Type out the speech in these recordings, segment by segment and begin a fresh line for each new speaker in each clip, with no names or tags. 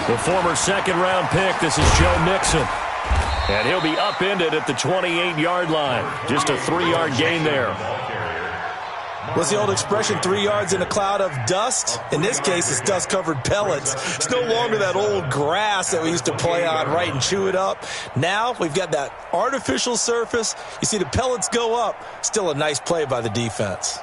The former second-round pick, this is Joe Mixon. And he'll be upended at the 28-yard line. Just a 3-yard gain there.
What's the old expression, 3 yards in a cloud of dust? In this case, it's dust-covered pellets. It's no longer that old grass that we used to play on, right, and chew it up. Now we've got that artificial surface. You see the pellets go up. Still a nice play by the defense.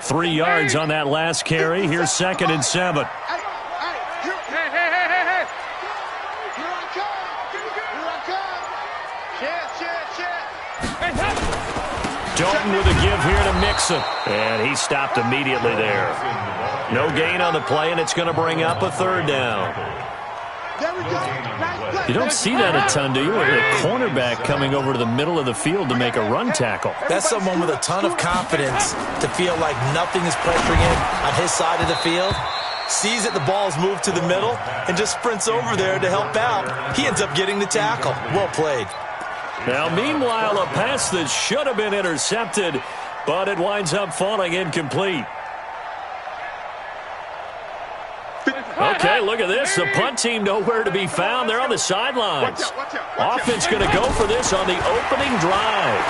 Three yards on that last carry. Here's 2nd and 7. Dalton with a give here to Mixon. And he stopped immediately there. No gain on the play, and it's going to bring up a 3rd down. You don't see that a ton, do you? A cornerback coming over to the middle of the field to make a run tackle.
That's someone with a ton of confidence to feel like nothing is pressuring him on his side of the field. Sees that the ball's moved to the middle and just sprints over there to help out. He ends up getting the tackle. Well played.
Now, meanwhile, a pass that should have been intercepted, but it winds up falling incomplete. Okay, look at this. The punt team nowhere to be found. They're on the sidelines. Offense going to go for this on the opening drive.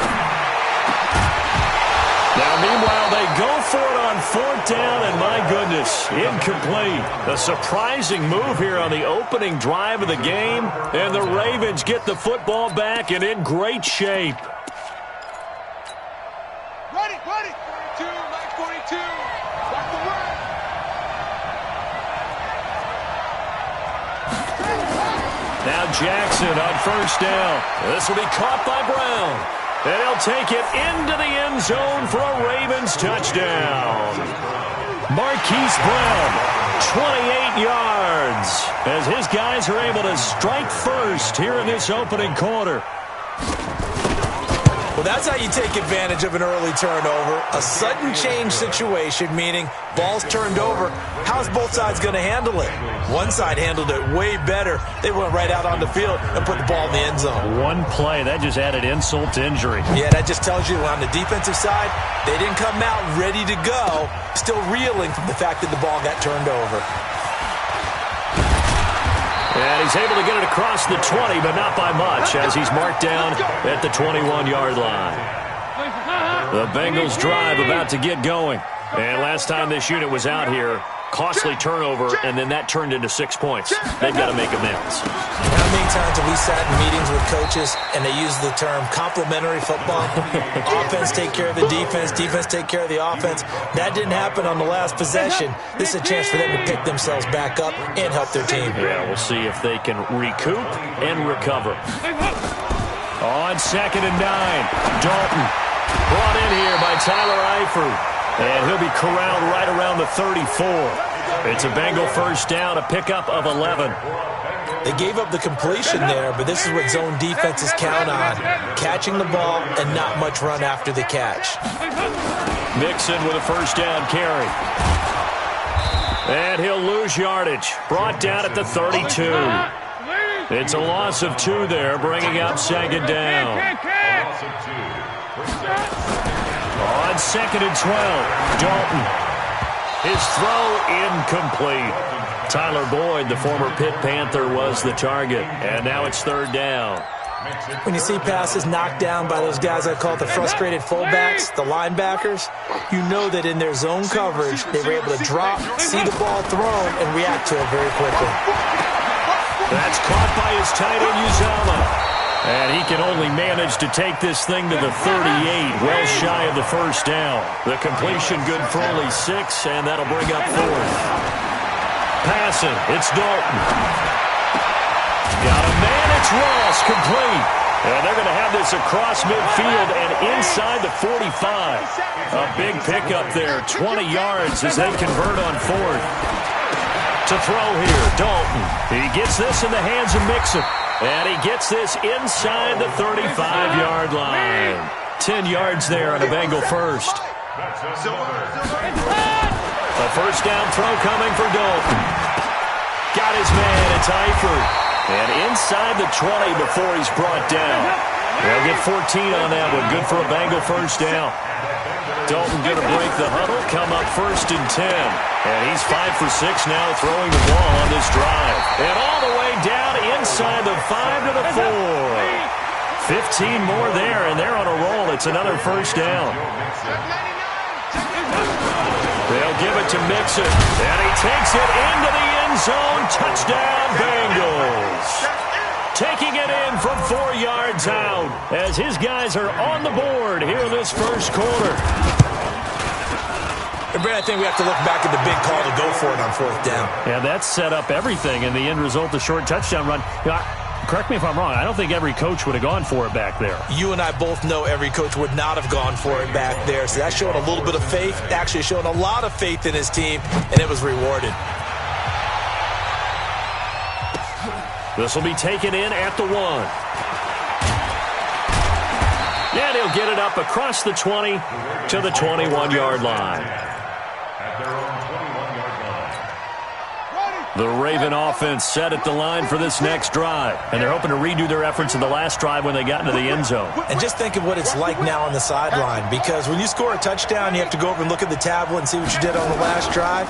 Now, meanwhile, they go for it on 4th down, and my goodness, incomplete. A surprising move here on the opening drive of the game, and the Ravens get the football back and in great shape.
Ready, 42, Mike 42. Watch the run.
Now Jackson on 1st down. This will be caught by Brown. And he'll take it into the end zone for a Ravens touchdown. Marquise Brown, 28 yards, as his guys are able to strike first here in this opening quarter.
Well, that's how you take advantage of an early turnover. A sudden change situation, meaning ball's turned over. How's both sides going to handle it? One side handled it way better. They went right out on the field and put the ball in the end zone.
One play, that just added insult to injury.
Yeah, that just tells you on the defensive side, they didn't come out ready to go, still reeling from the fact that the ball got turned over.
And he's able to get it across the 20, but not by much, as he's marked down at the 21-yard line. The Bengals drive about to get going. And last time this unit was out here, costly turnover, and then that turned into 6 points. They've got to make amends.
How many times have we sat in meetings with coaches and they use the term complementary football? Offense take care of the defense, defense take care of the offense. That didn't happen on the last possession. This is a chance for them to pick themselves back up and help their team.
Yeah, we'll see if they can recoup and recover. On 2nd and 9, Dalton brought in here by Tyler Eifert. And he'll be corralled right around the 34. It's a Bengal 1st down, a pickup of 11.
They gave up the completion there, but this is what zone defenses count on. Catching the ball and not much run after the catch.
Mixon with a 1st down carry. And he'll lose yardage. Brought down at the 32. It's a loss of 2 there, bringing up 2nd down. On 2nd and 12, Dalton. His throw incomplete. Tyler Boyd, the former Pitt Panther, was the target. And now it's 3rd down.
When you see passes knocked down by those guys I call the frustrated fullbacks, the linebackers, you know that in their zone coverage, they were able to drop, see the ball thrown, and react to it very quickly.
That's caught by his tight end, Uzomah. And he can only manage to take this thing to the 38, well shy of the 1st down. The completion good for only 6, and that'll bring up 4th. Passing, it's Dalton. Got a man, it's Ross, complete. And they're going to have this across midfield and inside the 45. A big pickup there, 20 yards as they convert on 4th. To throw here, Dalton. He gets this in the hands of Mixon. And he gets this inside the 35-yard line. 10 yards there on a Bengal 1st. A 1st down throw coming for Dalton. got his man. It's Eifert. And inside the 20 before he's brought down. They'll get 14 on that one. Good for a Bengal first down. Dalton going to break the huddle, come up 1st and 10. And he's 5 for 6 now throwing the ball on this drive. And all the way down inside the 5 to the 4. 15 more there, and they're on a roll. It's another first down. They'll give it to Mixon, and he takes it into the end zone. Touchdown, Bengals. Taking it in from 4 yards out as his guys are on the board here in this first quarter.
And Brad, I think we have to look back at the big call to go for it on 4th down.
Yeah, that set up everything, and the end result, the short touchdown run. You know, correct me if I'm wrong. I don't think every coach would have gone for it back there.
You and I both know every coach would not have gone for it back there. So that's showing a little bit of faith, actually showing a lot of faith in his team, and it was rewarded.
This will be taken in at the 1. And he'll get it up across the 20 to the 21-yard line. The Raven offense set at the line for this next drive. And they're hoping to redo their efforts in the last drive when they got into the end zone.
And just think of what it's like now on the sideline. Because when you score a touchdown, you have to go over and look at the tablet and see what you did on the last drive.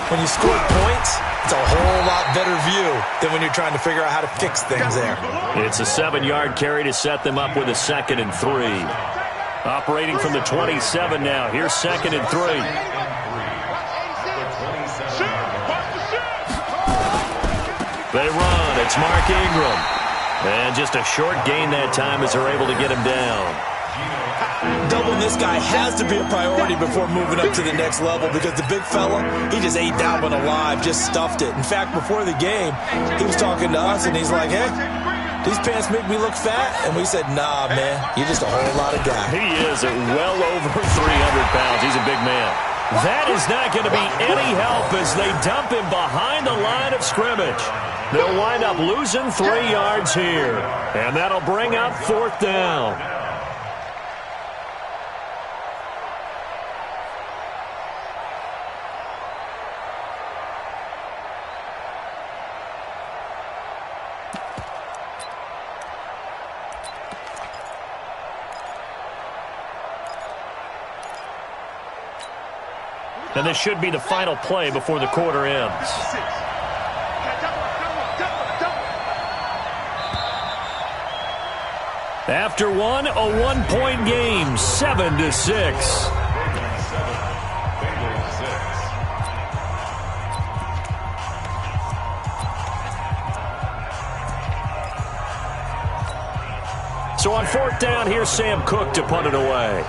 When you score points, it's a whole lot better view than when you're trying to figure out how to fix things there.
It's a 7-yard carry to set them up with a 2nd and 3. Operating from the 27 now. Here's 2nd and 3. They run. It's Mark Ingram. And just a short gain that time as they're able to get him down.
Doubling this guy has to be a priority before moving up to the next level because the big fella, he just ate that one alive, just stuffed it. In fact, before the game, he was talking to us, and he's like, hey, these pants make me look fat. And we said, nah, man, you're just a whole lot of guy.
He is at well over 300 pounds. He's a big man. That is not going to be any help as they dump him behind the line of scrimmage. They'll wind up losing 3 yards here. And that'll bring up 4th down. And this should be the final play before the quarter ends. After one, a 1-point game, 7-6. So on 4th down, here's Sam Cook to punt it away.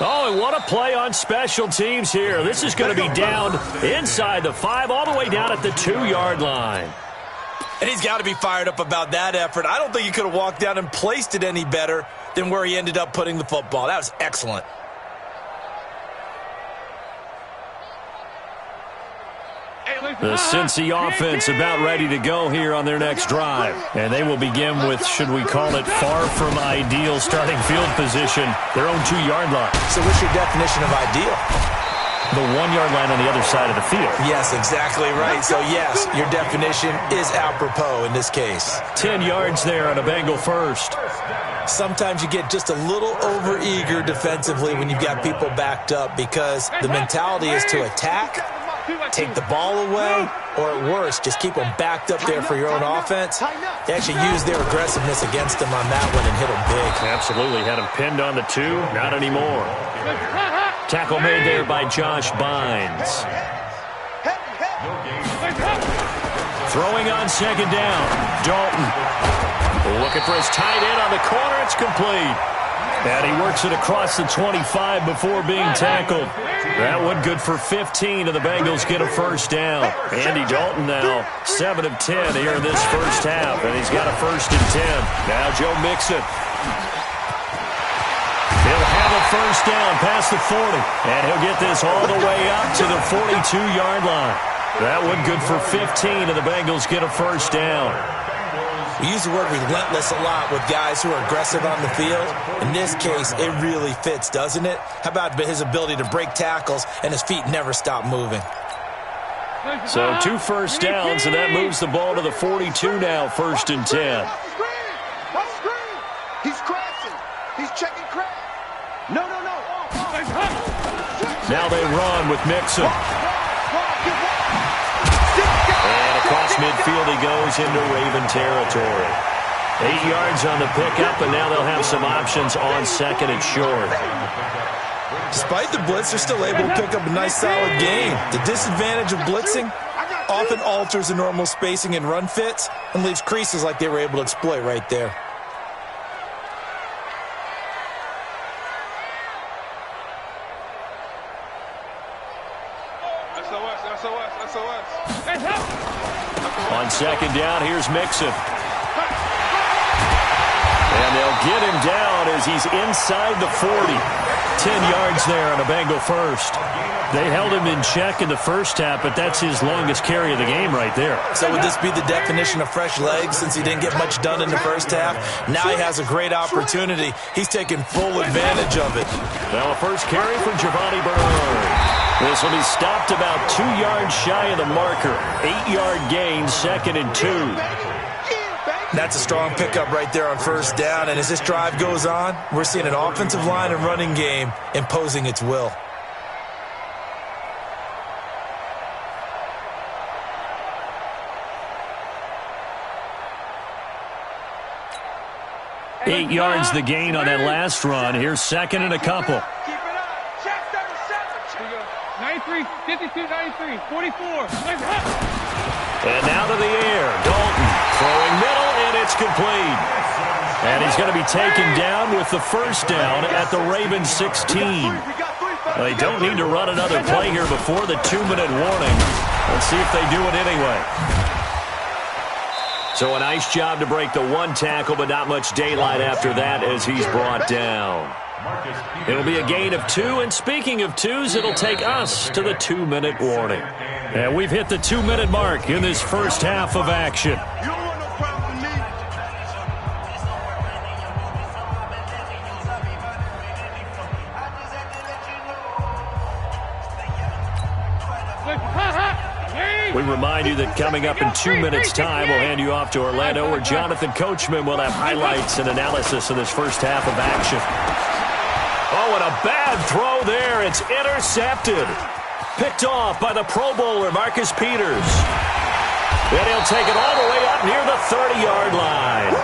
Oh, and what a play on special teams here. This is going to be down inside the 5, all the way down at the 2-yard line.
And he's got to be fired up about that effort. I don't think he could have walked down and placed it any better than where he ended up putting the football. That was excellent.
The Cincy offense about ready to go here on their next drive. And they will begin with, should we call it, far from ideal starting field position, their own 2-yard line.
So what's your definition of ideal?
The 1-yard line on the other side of the field.
Yes, exactly right. So, yes, your definition is apropos in this case.
10 yards there on a Bengal first.
Sometimes you get just a little over-eager defensively when you've got people backed up because the mentality is to attack, take the ball away, or at worst, just keep them backed up there for your own offense. They actually used their aggressiveness against them on that one and hit them big.
Absolutely. Had him pinned on the 2. Not anymore. Tackle made there by Josh Bynes. Throwing on 2nd down. Dalton. Looking for his tight end on the corner. It's complete. And he works it across the 25 before being tackled. That one good for 15, and the Bengals get a first down. Andy Dalton now 7 of 10 here in this first half, and he's got a 1st and 10. Now Joe Mixon. He'll have a first down past the 40, and he'll get this all the way up to the 42-yard line. That one good for 15, and the Bengals get a first down.
We use the word relentless a lot with guys who are aggressive on the field. In this case, it really fits, doesn't it? How about his ability to break tackles and his feet never stop moving?
So 2 first downs, and that moves the ball to the 42 now, 1st and 10.
He's crashing. He's checking crash. No.
Now they run with Mixon. And across midfield he goes into Raven territory. 8 yards on the pickup, and now they'll have some options on 2nd and short.
Despite the blitz, they're still able to pick up a nice, solid gain. The disadvantage of blitzing often alters the normal spacing and run fits and leaves creases like they were able to exploit right there.
SOS.
On 2nd down, here's Mixon. And they'll get him down as he's inside the 40. 10 yards there on a Bengal first. They held him in check in the first half, but that's his longest carry of the game right there.
So would this be the definition of fresh legs since he didn't get much done in the first half? Now he has a great opportunity. He's taking full advantage of it.
Now a first carry for Giovanni Bernard. This will be stopped about 2 yards shy of the marker. 8-yard gain, 2nd and 2.
That's a strong pickup right there on 1st down, and as this drive goes on, we're seeing an offensive line and running game imposing its will.
Keep
8 yards the gain on that last run. Here's 2nd and a couple.
Keep it up. Check 37. 93, 52, 93, 44.
And now to the air. Dalton throwing middle, and it's complete. And he's going to be taken down with the first down at the Ravens 16. They don't need to run another play here before the 2-minute warning. Let's see if they do it anyway. So a nice job to break the 1 tackle, but not much daylight after that as he's brought down. It'll be a gain of 2, and speaking of 2s, it'll take us to the 2-minute warning. And we've hit the 2-minute mark in this first half of action. We remind you that coming up in 2 minutes' time, we'll hand you off to Orlando, where Jonathan Coachman will have highlights and analysis of this first half of action. Oh, and a bad throw there. It's intercepted. Picked off by the Pro Bowler, Marcus Peters. And he'll take it all the way up near the 30-yard line.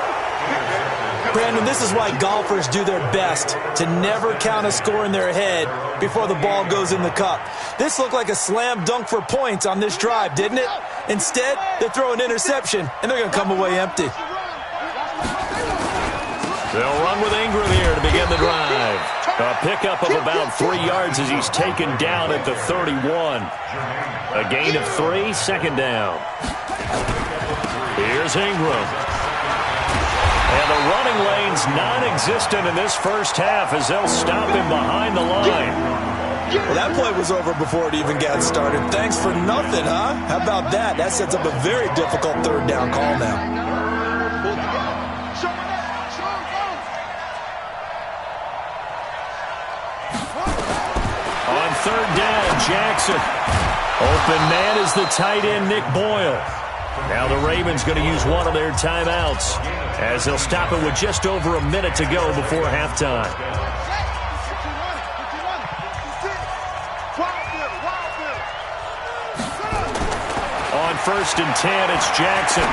Brandon, this is why golfers do their best to never count a score in their head before the ball goes in the cup. This looked like a slam dunk for points on this drive, didn't it? Instead, they throw an interception, and they're going to come away empty.
They'll run with Ingram here to begin the drive. A pickup of about 3 yards as he's taken down at the 31. A gain of 3, 2nd down. Here's Ingram. And the running lane's non-existent in this first half as they'll stop him behind the line.
Well, that play was over before it even got started. Thanks for nothing, huh? How about that? That sets up a very difficult 3rd down call now.
On 3rd down, Jackson. Open man is the tight end, Nick Boyle. Now the Ravens going to use one of their timeouts as they'll stop it with just over a minute to go before halftime. On 1st and 10, it's Jackson.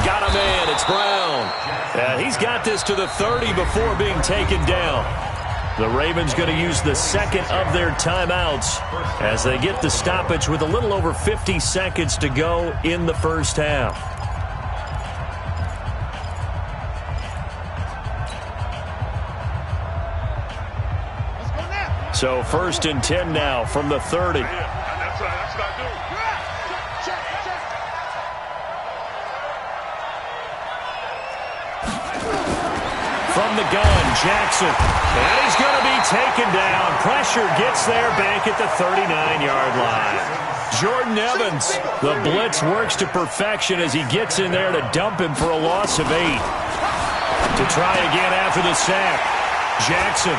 Got a man, it's Brown. He's got this to the 30 before being taken down. The Ravens going to use the 2nd of their timeouts as they get the stoppage with a little over 50 seconds to go in the first half. So 1st and 10 now from the 30. From the gun, Jackson. And he's going to be taken down. Pressure gets there back at the 39-yard line. Jordan Evans. The blitz works to perfection as he gets in there to dump him for a loss of 8. To try again after the sack. Jackson.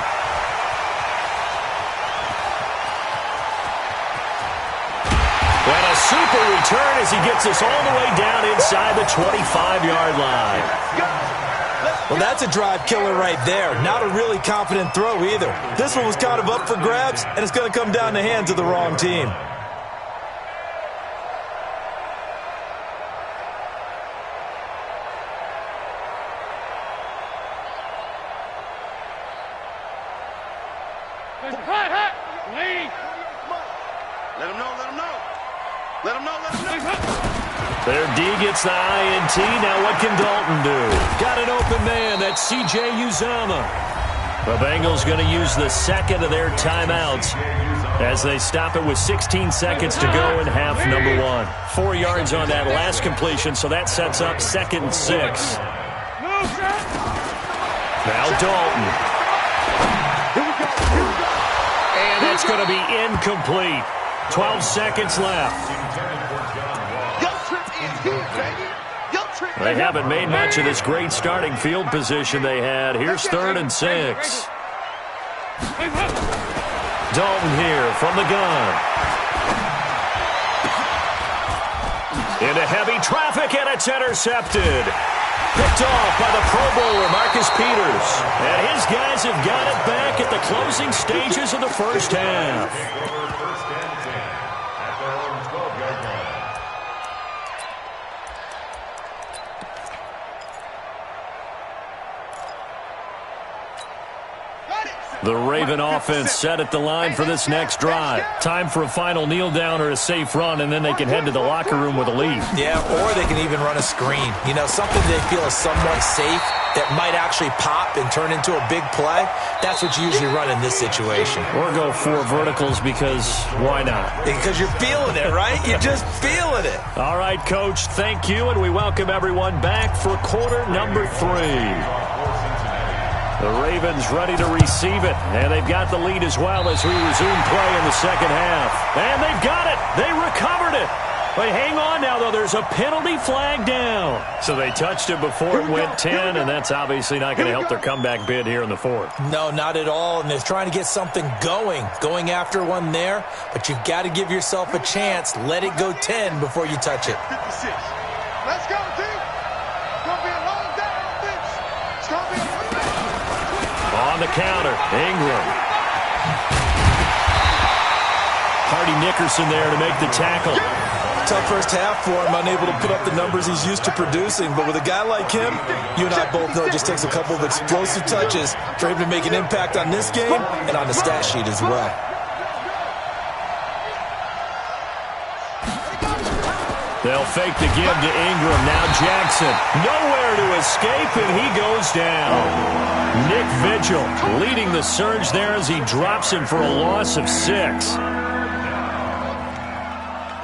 And a super return as he gets us all the way down inside the 25-yard line.
Well, that's a drive killer right there. Not a really confident throw either. This one was kind of up for grabs, and it's going to come down the hands of the wrong team.
Let him know, let him know. Let him know, let him know.
Their D gets the INT. Now what can Dalton do? Got an open man. That's C.J. Uzomah. The Bengals going to use the second of their timeouts as they stop it with 16 seconds to go in half number 1. 4 yards on that last completion, so that sets up 2nd and 6. Now Dalton. And that's going to be incomplete. 12 seconds left. They haven't made much of this great starting field position they had. Here's 3rd and 6. Dalton here from the gun. Into heavy traffic, and it's intercepted. Picked off by the Pro Bowler, Marcus Peters. And his guys have got it back at the closing stages of the first half. The Raven offense set at the line for this next drive. Time for a final kneel down or a safe run, and then they can head to the locker room with a lead.
Yeah, or they can even run a screen. You know, something they feel is somewhat safe that might actually pop and turn into a big play. That's what you usually run in this situation.
Or go 4 verticals because why not?
Because you're feeling it, right? You're just feeling it.
All right, Coach, thank you, and we welcome everyone back for quarter number 3. The Ravens ready to receive it, and they've got the lead as well as we resume play in the second half. And they've got it. They recovered it. But hang on now, though. There's a penalty flag down. So they touched it before it went 10, and that's obviously not going to help their comeback bid here in the 4th.
No, not at all, and they're trying to get something going after one there. But you've got to give yourself a chance. Let it go 10 before you touch it.
56. Let's go, team. It's going to be a long day on this. It's going to be a
on the counter, Ingram. Hardy Nickerson there to make the tackle.
Tough first half for him, unable to put up the numbers he's used to producing. But with a guy like him, you and I both know it just takes a couple of explosive touches for him to make an impact on this game and on the stat sheet as well.
They'll fake the give to Ingram. Now Jackson. Nowhere to escape, and he goes down. Nick Vigil leading the surge there as he drops him for a loss of 6.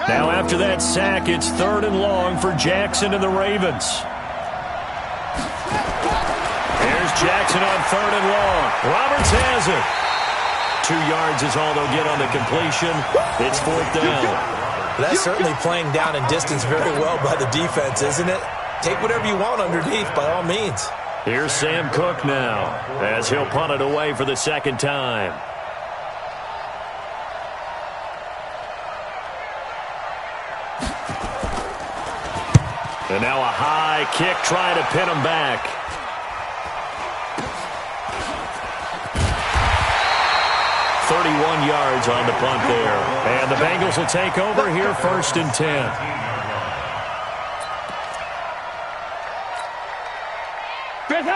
Now after that sack, it's 3rd and long for Jackson and the Ravens. Here's Jackson on 3rd and long. Roberts has it. 2 yards is all they'll get on the completion. It's 4th down.
That's certainly playing down and distance very well by the defense, isn't it? Take whatever you want underneath, by all means.
Here's Sam Cook now, as he'll punt it away for the 2nd time. And now a high kick trying to pin him back. Yards on the punt there. And the Bengals will take over here 1st and 10.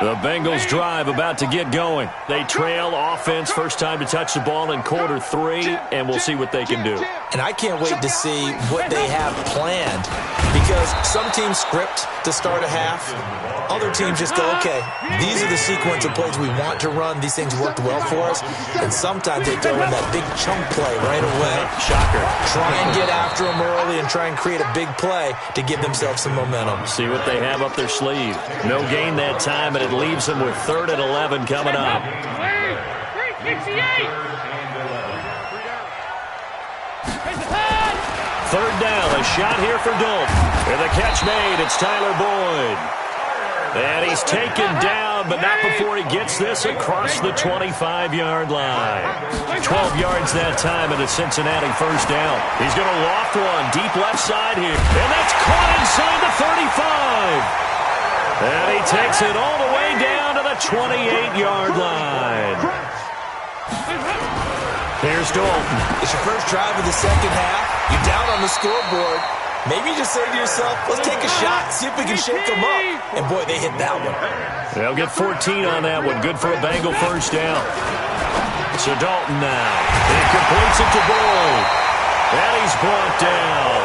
The Bengals drive about to get going. They trail offense, first time to touch the ball in quarter 3, and we'll see what they can do.
And I can't wait to see what they have planned, because some teams script to start a half. Other teams just go, okay, these are the sequence of plays we want to run. These things worked well for us. And sometimes they throw in that big chunk play right away.
Shocker.
Try and get after them early and try and create a big play to give themselves some momentum.
See what they have up their sleeve. No gain that time, and it leaves them with 3rd and 11 coming up.
368.
Third down, a shot here for Dalton. And the catch made, it's Tyler Boyd. And he's taken down, but not before he gets this across the 25-yard line. 12 yards that time and a Cincinnati first down. He's going to loft one deep left side here. And that's caught inside the 35. And he takes it all the way down to the 28-yard line. Here's Dalton.
It's your first drive of the second half. You're down on the scoreboard. Maybe you just say to yourself, let's take a shot, see if we can shake them up. And, boy, they hit that one.
They'll get 14 on that one. Good for a Bengal first down. So Dalton now. He completes it to Boyd. And he's brought down.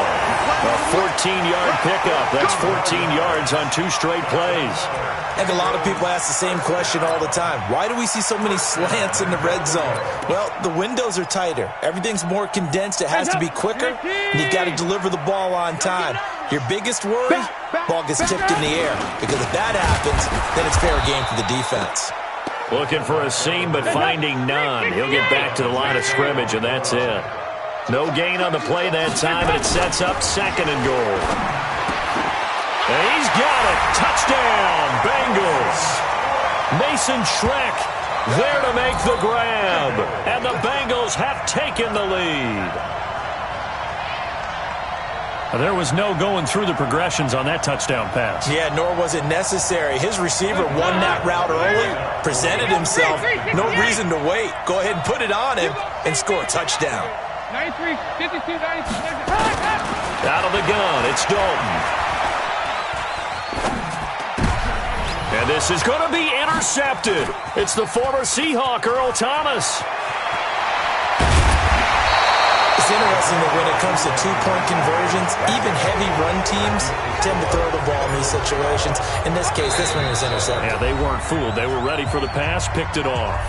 A 14-yard pickup. That's 14 yards on 2 straight plays.
And a lot of people ask the same question all the time. Why do we see so many slants in the red zone? Well, the windows are tighter. Everything's more condensed. It has to be quicker. And you've got to deliver the ball on time. Your biggest worry, ball gets tipped in the air. Because if that happens, then it's fair game for the defense.
Looking for a seam, but finding none. He'll get back to the line of scrimmage, and that's it. No gain on the play that time, and it sets up 2nd and goal. And he's got it. Touchdown, Bengals. Mason Schreck there to make the grab. And the Bengals have taken the lead. There was no going through the progressions on that touchdown pass.
Yeah, nor was it necessary. His receiver won that route early, presented himself. No reason to wait. Go ahead and put it on him and score a touchdown.
93, 52, 93.
Out of the gun, it's Dalton. And this is going to be intercepted. It's the former Seahawk, Earl Thomas.
It's interesting that when it comes to 2-point conversions, even heavy run teams tend to throw the ball in these situations. In this case, this one was intercepted.
Yeah, they weren't fooled. They were ready for the pass, picked it off.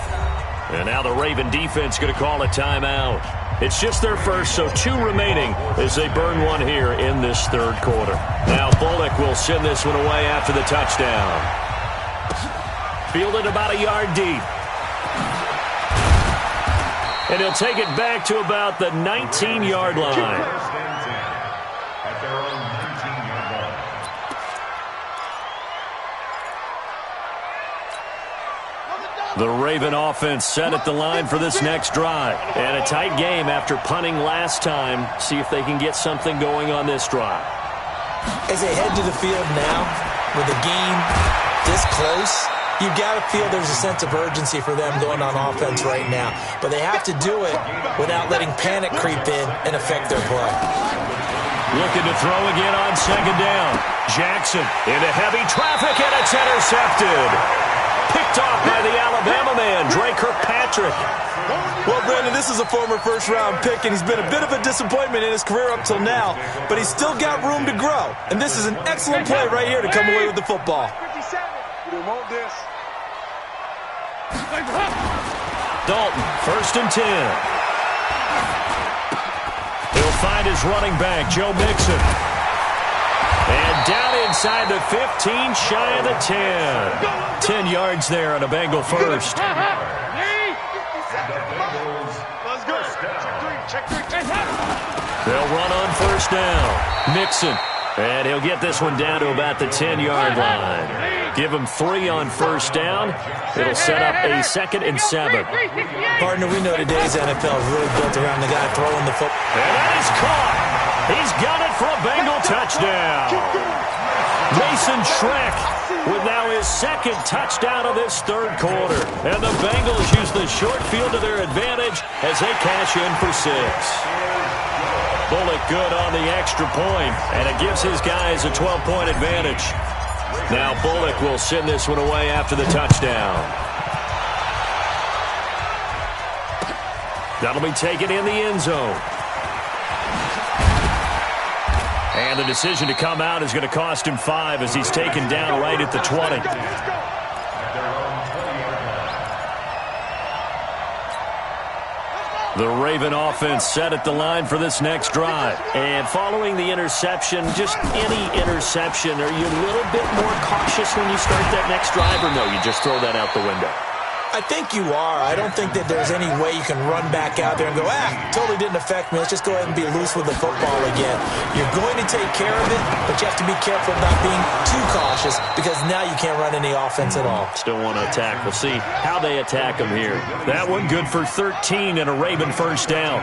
And now the Raven defense going to call a timeout. It's just their first, so 2 remaining as they burn one here in this third quarter. Now Bullock will send this one away after the touchdown. Fielded about a yard deep. And he'll take it back to about the 19-yard line. The Raven offense set at the line for this next drive. And a tight game after punting last time. See if they can get something going on this drive.
As they head to the field now, with the game this close, you've got to feel there's a sense of urgency for them going on offense right now. But they have to do it without letting panic creep in and affect their play.
Looking to throw again on 2nd down. Jackson into heavy traffic, and it's intercepted. Picked off by the Alabama man, Dre Kirkpatrick.
Well, Brandon, this is a former first-round pick, and he's been a bit of a disappointment in his career up till now, but he's still got room to grow. And this is an excellent play right here to come away with the football.
57. We want this.
Dalton, 1st and 10. He'll find his running back, Joe Mixon. And down inside the 15, shy of the 10. 10 yards there on a Bengal first.
Let's go. Check 3.
They'll run on 1st down. Mixon. And he'll get this one down to about the 10-yard line. Give him 3 on 1st down. It'll set up a 2nd and 7.
Partner, we know today's NFL is really built around the guy throwing the football.
And that is caught. He's got it for a Bengal touchdown. Mason Schreck with now his 2nd touchdown of this third quarter. And the Bengals use the short field to their advantage as they cash in for 6. Bullock good on the extra point, and it gives his guys a 12-point advantage. Now Bullock will send this one away after the touchdown. That'll be taken in the end zone. And the decision to come out is going to cost him 5 as he's taken down right at the 20. The Raven offense set at the line for this next drive. And following the interception, just any interception, are you a little bit more cautious when you start that next drive, or no, you just throw that out the window?
I think you are. I don't think that there's any way you can run back out there and go, totally didn't affect me. Let's just go ahead and be loose with the football again. You're going to take care of it, but you have to be careful about being too cautious because now you can't run any offense at all.
Still want to attack. We'll see how they attack him here. That one good for 13 and a Raven first down.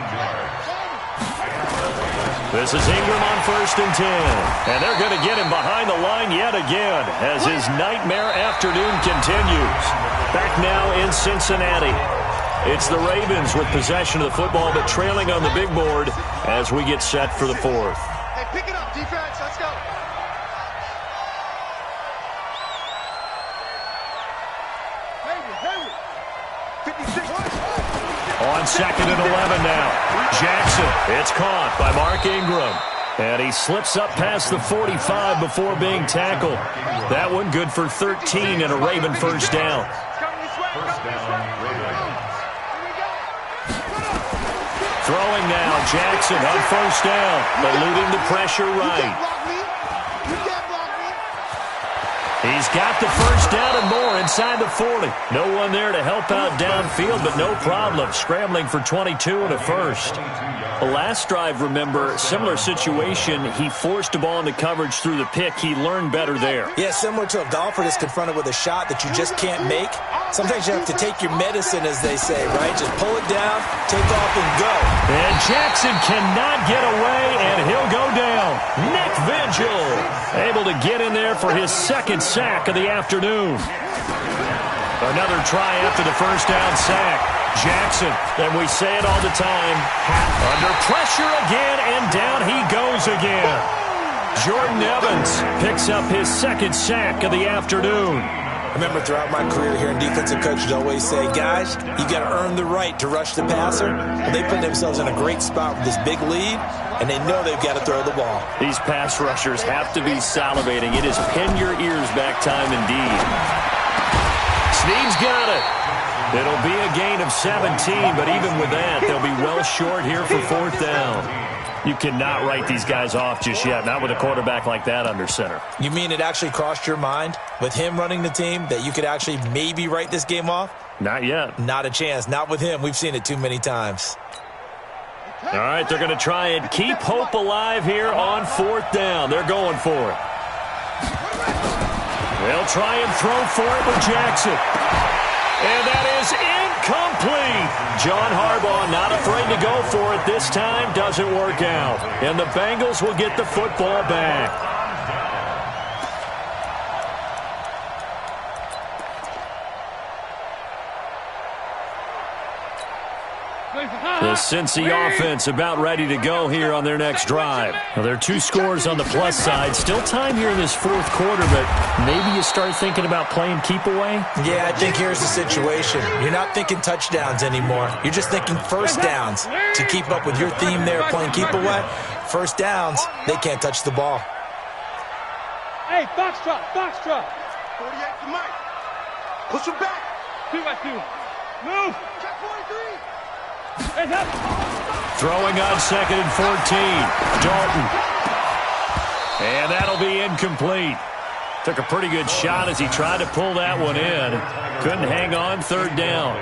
This is Ingram on 1st and 10. And they're going to get him behind the line yet again as his nightmare afternoon continues. Back now in Cincinnati. It's the Ravens with possession of the football, but trailing on the big board as we get set for the 4th.
Hey, pick it up, defense. Let's go. Hayward. 56.
On 2nd and 11 now. Jackson, it's caught by Mark Ingram. And he slips up past the 45 before being tackled. That one good for 13 and a Raven first down. Throwing now, Jackson on 1st down, eluding the pressure right. He's got the first down and more inside the 40. No one there to help out downfield, but no problem. Scrambling for 22 and a first. The last drive, remember, similar situation. He forced the ball into coverage through the pick. He learned better there.
Yeah, similar to a golfer that's confronted with a shot that you just can't make. Sometimes you have to take your medicine, as they say, right? Just pull it down, take off, and go.
And Jackson cannot get away, and he'll go down. Nick Vigil able to get in there for his 2nd sack of the afternoon. Another try after the first down sack. Jackson, and we say it all the time, under pressure again, and down he goes again. Jordan Evans picks up his 2nd sack of the afternoon.
I remember throughout my career here in defensive coaches always say, guys, you got to earn the right to rush the passer. Well, they put themselves in a great spot with this big lead, and they know they've got to throw the ball.
These pass rushers have to be salivating. It is pin your ears back time indeed. Snead's got it. It'll be a gain of 17, but even with that, they'll be well short here for 4th down. You cannot write these guys off just yet, not with a quarterback like that under center.
You mean it actually crossed your mind with him running the team that you could actually maybe write this game off?
Not yet.
Not a chance. Not with him. We've seen it too many times.
All right, they're going to try and keep hope alive here on 4th down. They're going for it. They'll try and throw for it with Jackson. And that is incomplete. John Harbaugh not afraid to go for it this time. Doesn't work out. And the Bengals will get the football back. The Cincy offense about ready to go here on their next drive. Now, there are 2 scores on the plus side. Still time here in this 4th quarter, but maybe you start thinking about playing keep away?
Yeah, I think here's the situation. You're not thinking touchdowns anymore. You're just thinking first downs. To keep up with your theme there, playing keep away, first downs, they can't touch the ball.
Hey, box drop.
48 to Mike. Push him back.
2-by-2. Move.
Check 43.
Throwing on 2nd and 14. Dalton. And that'll be incomplete. Took a pretty good shot as he tried to pull that one in. Couldn't hang on 3rd down.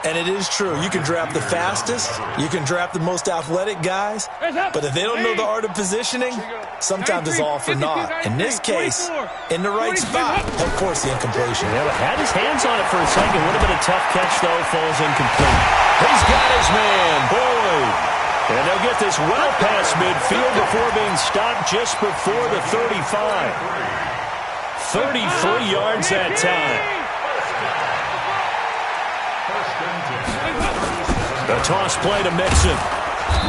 And it is true. You can draft the fastest. You can draft the most athletic guys. But if they don't know the art of positioning, sometimes it's all for naught. In this case, in the right spot, of course the incompletion.
Yeah, but had his hands on it for a second. Would have been a tough catch, though. Falls incomplete. He's got his man. Boyd. And they'll get this well past midfield before being stopped just before the 35. 33 yards that time. A toss play to Mixon.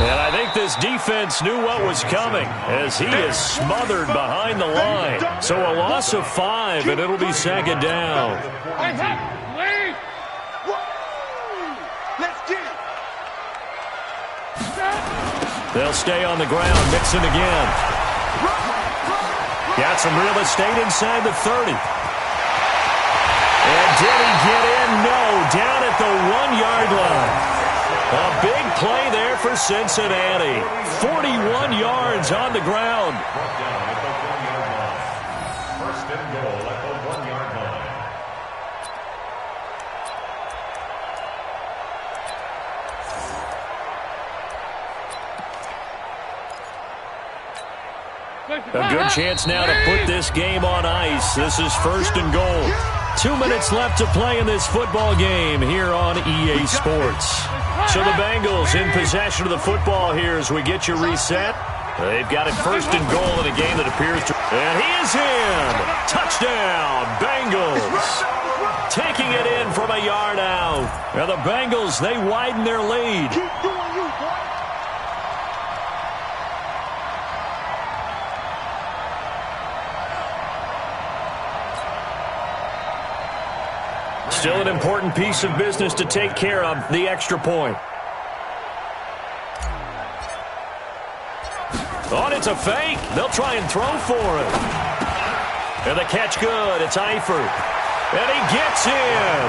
And I think this defense knew what was coming as he is smothered behind the line. So a loss of 5, and it'll be 2nd down.
Let's get it.
They'll stay on the ground. Mixon again. Got some real estate inside the 30. And did he get in? No. Down at the 1-yard line. A big play there for Cincinnati. 41 yards on the ground. A good chance now to put this game on ice. This is 1st and goal. 2 minutes left to play in this football game here on EA Sports. So the Bengals in possession of the football here as we get you reset. They've got it 1st and goal in a game that appears to... And he is in! Touchdown, Bengals! Taking it in from a yard out. And the Bengals, they widen their lead.
Keep doing you, boy.
Still an important piece of business to take care of, the extra point. Oh, and it's a fake. They'll try and throw for it. And the catch good. It's Eifert. And he gets in.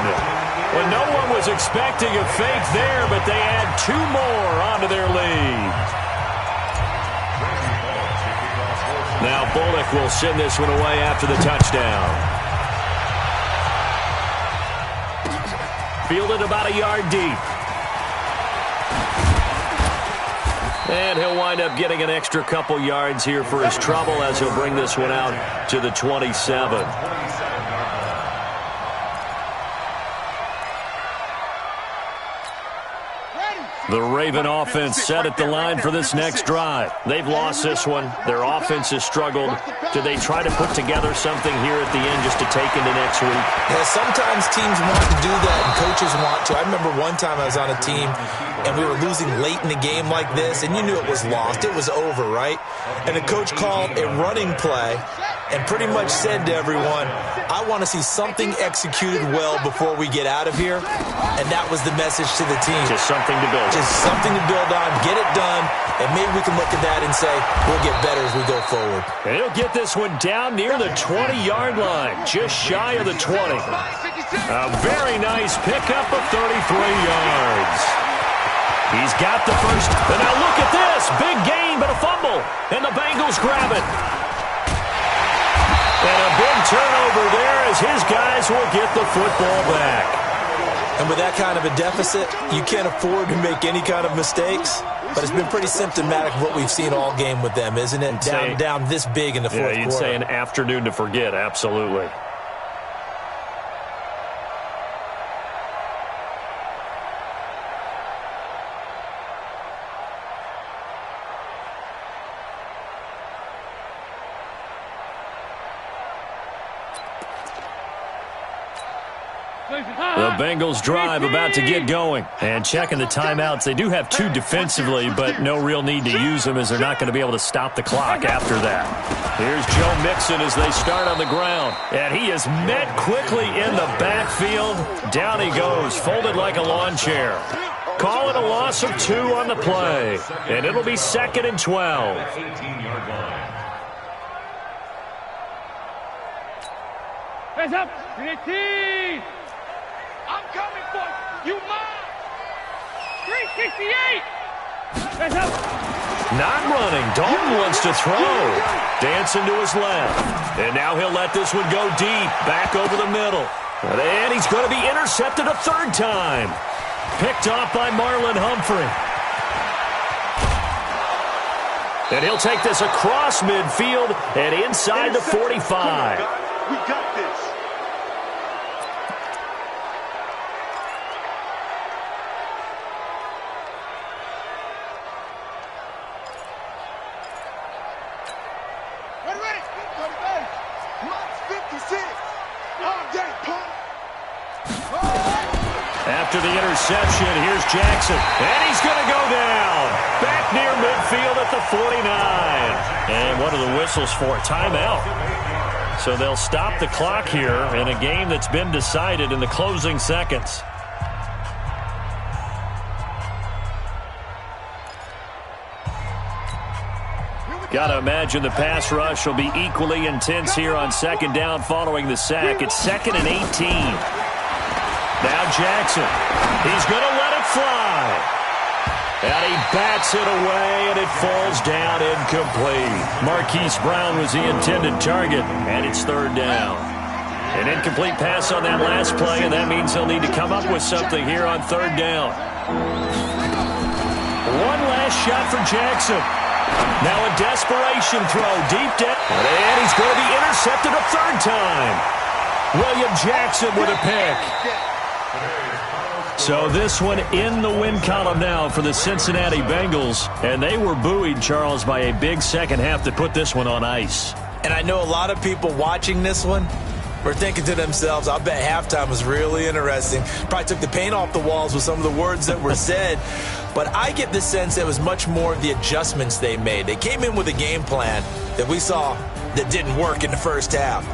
Well, no one was expecting a fake there, but they add 2 more onto their lead. Now Bullock will send this one away after the touchdown. Fielded about a yard deep. And he'll wind up getting an extra couple yards here for his trouble as he'll bring this one out to the 27. The Raven offense set at the line for this next drive. They've lost this one. Their offense has struggled. Do they try to put together something here at the end just to take into next week?
Yeah, sometimes teams want to do that and coaches want to. I remember one time I was on a team and we were losing late in the game like this, and you knew it was lost. It was over, right? And the coach called a running play and pretty much said to everyone, I want to see something executed well before we get out of here. And that was the message to the team.
Just something to build.
Just something to build on, get it done, and maybe we can look at that and say, we'll get better as we go forward.
And he'll get this one down near the 20-yard line, just shy of the 20. A very nice pickup of 33 yards. He's got the first. And now look at this. Big gain, but a fumble. And the Bengals grab it. And a big turnover there as his guys will get the football back.
And with that kind of a deficit, you can't afford to make any kind of mistakes. But it's been pretty symptomatic of what we've seen all game with them, isn't it? Down this big in the fourth quarter.
Yeah, you'd say an afternoon to forget, absolutely. The Bengals drive about to get going. And checking the timeouts. They do have 2 defensively, but no real need to use them as they're not going to be able to stop the clock after that. Here's Joe Mixon as they start on the ground. And he is met quickly in the backfield. Down he goes, folded like a lawn chair. Call it a loss of 2 on the play. And it'll be 2nd and 12.
Hands up. 18.
I'm coming for you. You mine.
368. Hands up.
Not running. Dalton wants to throw. Dancing to his left. And now he'll let this one go deep. Back over the middle. And he's going to be intercepted a 3rd time. Picked off by Marlon Humphrey. And he'll take this across midfield and inside the 45.
We got this.
After the interception, here's Jackson. And he's going to go down. Back near midfield at the 49. And what are the whistles for? Timeout. So they'll stop the clock here in a game that's been decided in the closing seconds. Got to imagine the pass rush will be equally intense here on 2nd down following the sack. It's 2nd and 18. Now Jackson. He's going to let it fly. And he bats it away, and it falls down incomplete. Marquise Brown was the intended target, and it's 3rd down. An incomplete pass on that last play, and that means they'll need to come up with something here on 3rd down. One last shot for Jackson. Now a desperation throw deep down. And he's going to be intercepted a third time. William Jackson with a pick. So this one in the win column now for the Cincinnati Bengals. And they were buoyed, Charles, by a big second half to put this one on ice.
And I know a lot of people watching this one were thinking to themselves, I bet halftime was really interesting. Probably took the paint off the walls with some of the words that were said. But I get the sense it was much more of the adjustments they made. They came in with a game plan that we saw that didn't work in the first half.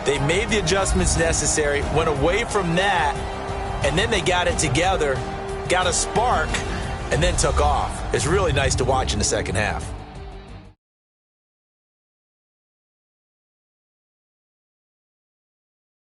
They made the adjustments necessary, went away from that, and then they got it together, got a spark, and then took off. It's really nice to watch in the second half.